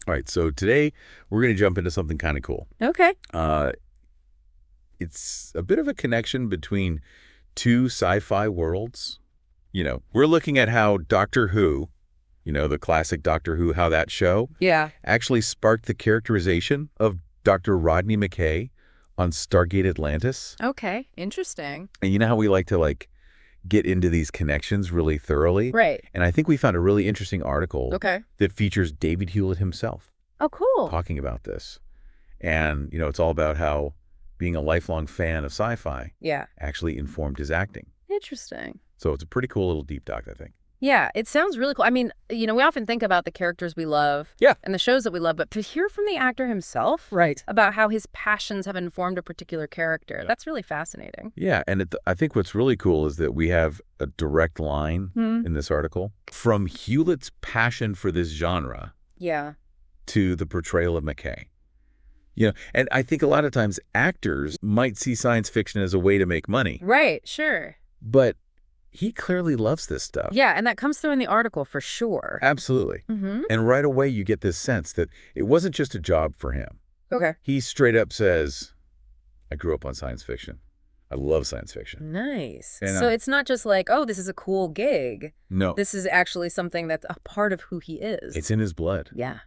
All right, so today we're going to jump into something kind of cool. Okay. It's a bit of a connection between two sci-fi worlds. We're looking at how Doctor Who, the classic Doctor Who, how that show Yeah. actually sparked the characterization of Dr. Rodney McKay on Stargate Atlantis. Okay. Interesting. And you know how we like to get into these connections really thoroughly? Right. And I think we found a really interesting article Okay. that features David Hewlett himself Oh, cool. talking about this. And, it's all about how being a lifelong fan of sci-fi Yeah. actually informed his acting. Interesting. So it's a pretty cool little deep dive, I think. Yeah, it sounds really cool. I mean, we often think about the characters we love and the shows that we love, but to hear from the actor himself about how his passions have informed a particular character, that's really fascinating. Yeah, and I think what's really cool is that we have a direct line in this article from Hewlett's passion for this genre to the portrayal of McKay. And I think a lot of times actors might see science fiction as a way to make money. Right, sure. But he clearly loves this stuff. Yeah, and that comes through in the article for sure. Absolutely. And right away you get this sense that it wasn't just a job for him. Okay. He straight up says, I grew up on science fiction. I love science fiction. Nice. And, so it's not just like, oh, this is a cool gig. No. This is actually something that's a part of who he is. It's in his blood. Yeah.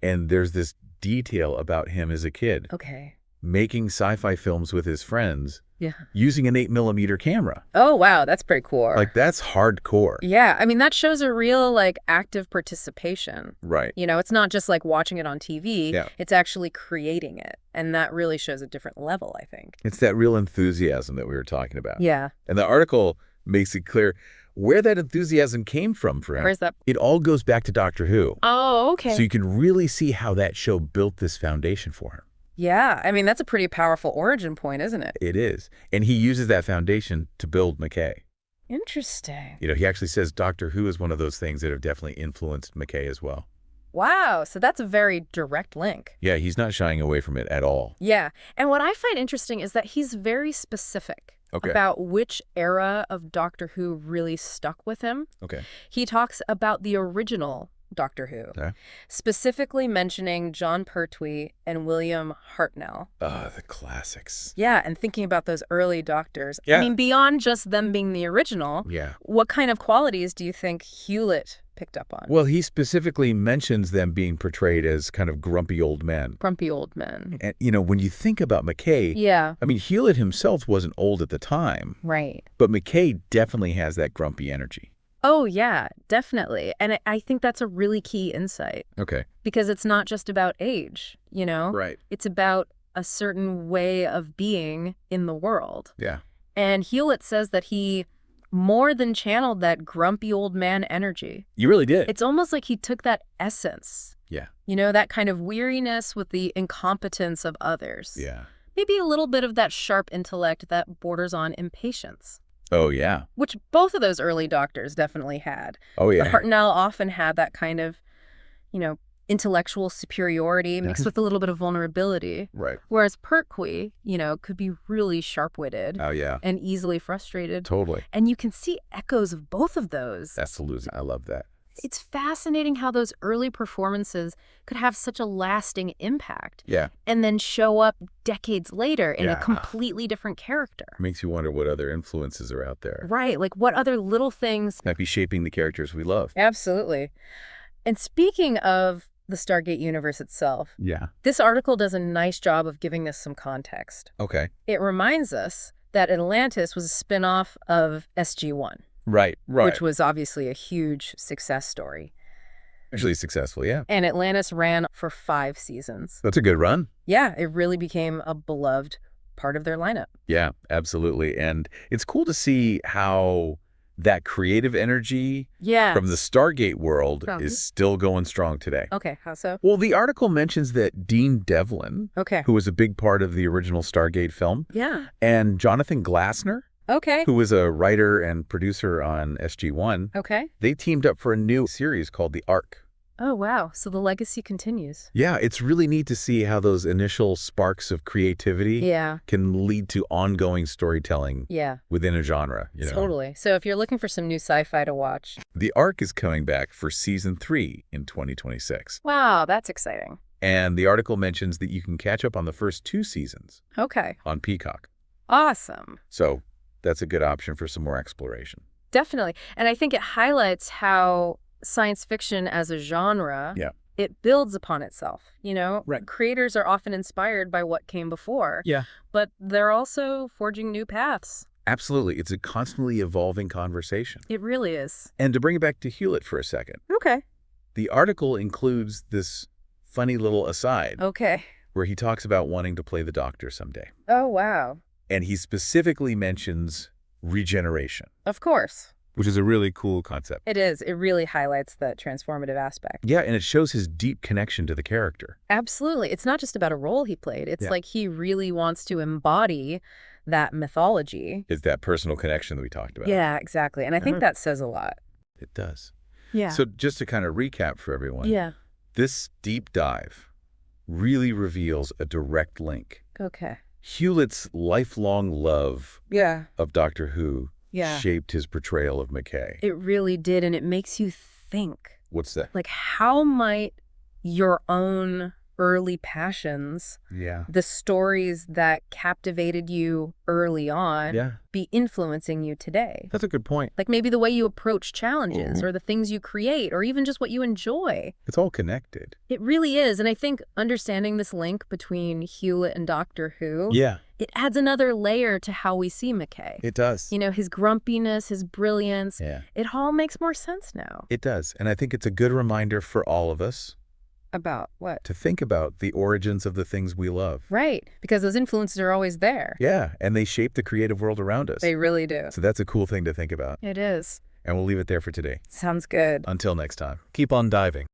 And there's this detail about him as a kid. Okay. Making sci-fi films with his friends. Yeah. Using an 8mm camera. Oh, wow. That's pretty cool. That's hardcore. Yeah. I mean, that shows a real, active participation. Right. It's not just watching it on TV. Yeah. It's actually creating it. And that really shows a different level, I think. It's that real enthusiasm that we were talking about. Yeah. And the article makes it clear where that enthusiasm came from for him. Where's that? It all goes back to Doctor Who. Oh, okay. So you can really see how that show built this foundation for him. Yeah. I mean, that's a pretty powerful origin point, isn't it? It is. And he uses that foundation to build McKay. Interesting. He actually says Doctor Who is one of those things that have definitely influenced McKay as well. Wow. So that's a very direct link. Yeah, he's not shying away from it at all. Yeah. And what I find interesting is that he's very specific about which era of Doctor Who really stuck with him. Okay. He talks about the original Doctor Who, specifically mentioning John Pertwee and William Hartnell. The classics. Yeah, and thinking about those early Doctors. Yeah. I mean, beyond just them being the original, what kind of qualities do you think Hewlett picked up on? Well, he specifically mentions them being portrayed as kind of grumpy old men. Grumpy old men. And, when you think about McKay, I mean, Hewlett himself wasn't old at the time. Right. But McKay definitely has that grumpy energy. Oh, yeah, definitely. And I think that's a really key insight. Okay. Because it's not just about age, Right. It's about a certain way of being in the world. Yeah. And Hewlett says that he more than channeled that grumpy old man energy. You really did. It's almost like he took that essence. Yeah. That kind of weariness with the incompetence of others. Yeah. Maybe a little bit of that sharp intellect that borders on impatience. Oh, yeah. Which both of those early Doctors definitely had. Oh, yeah. But Hartnell often had that kind of, intellectual superiority mixed with a little bit of vulnerability. Right. Whereas Pertwee, could be really sharp-witted. Oh, yeah. And easily frustrated. Totally. And you can see echoes of both of those. That's the losing. I love that. It's fascinating how those early performances could have such a lasting impact. Yeah. And then show up decades later in a completely different character. Makes you wonder what other influences are out there. Right. What other little things might be shaping the characters we love. Absolutely. And speaking of the Stargate universe itself, this article does a nice job of giving us some context. Okay. It reminds us that Atlantis was a spin-off of SG-1. Right. Which was obviously a huge success story. Actually successful, yeah. And Atlantis ran for 5 seasons. That's a good run. Yeah, it really became a beloved part of their lineup. Yeah, absolutely. And it's cool to see how that creative energy from the Stargate world is still going strong today. Okay, how so? Well, the article mentions that Dean Devlin, who was a big part of the original Stargate film, and Jonathan Glassner, who was a writer and producer on SG-1, they teamed up for a new series called The Ark. Oh, wow. So the legacy continues. Yeah, it's really neat to see how those initial sparks of creativity can lead to ongoing storytelling within a genre. Totally. So if you're looking for some new sci-fi to watch. The Ark is coming back for season 3 in 2026. Wow, that's exciting. And the article mentions that you can catch up on the first 2 seasons. Okay. On Peacock. Awesome. So that's a good option for some more exploration. Definitely. And I think it highlights how science fiction as a genre, it builds upon itself. Creators are often inspired by what came before, but they're also forging new paths. Absolutely. It's a constantly evolving conversation. It really is. And to bring it back to Hewlett for a second. Okay. The article includes this funny little aside. Okay. Where he talks about wanting to play the Doctor someday. Oh, wow. And he specifically mentions regeneration. Of course. Which is a really cool concept. It is. It really highlights the transformative aspect. Yeah, and it shows his deep connection to the character. Absolutely. It's not just about a role he played. It's like he really wants to embody that mythology. It's that personal connection that we talked about. Yeah, exactly. And I think that says a lot. It does. Yeah. So just to kind of recap for everyone. This deep dive really reveals a direct link. Okay. Hewlett's lifelong love of Doctor Who shaped his portrayal of McKay. It really did, and it makes you think. What's that? Like, how might your own early passions, the stories that captivated you early on, be influencing you today? That's a good point. Like maybe the way you approach challenges or the things you create or even just what you enjoy. It's all connected. It really is. And I think understanding this link between Hewlett and Doctor Who, it adds another layer to how we see McKay. It does. His grumpiness, his brilliance, it all makes more sense now. It does. And I think it's a good reminder for all of us. About what? To think about the origins of the things we love. Right, because those influences are always there. Yeah, and they shape the creative world around us. They really do. So that's a cool thing to think about. It is. And we'll leave it there for today. Sounds good. Until next time, keep on diving.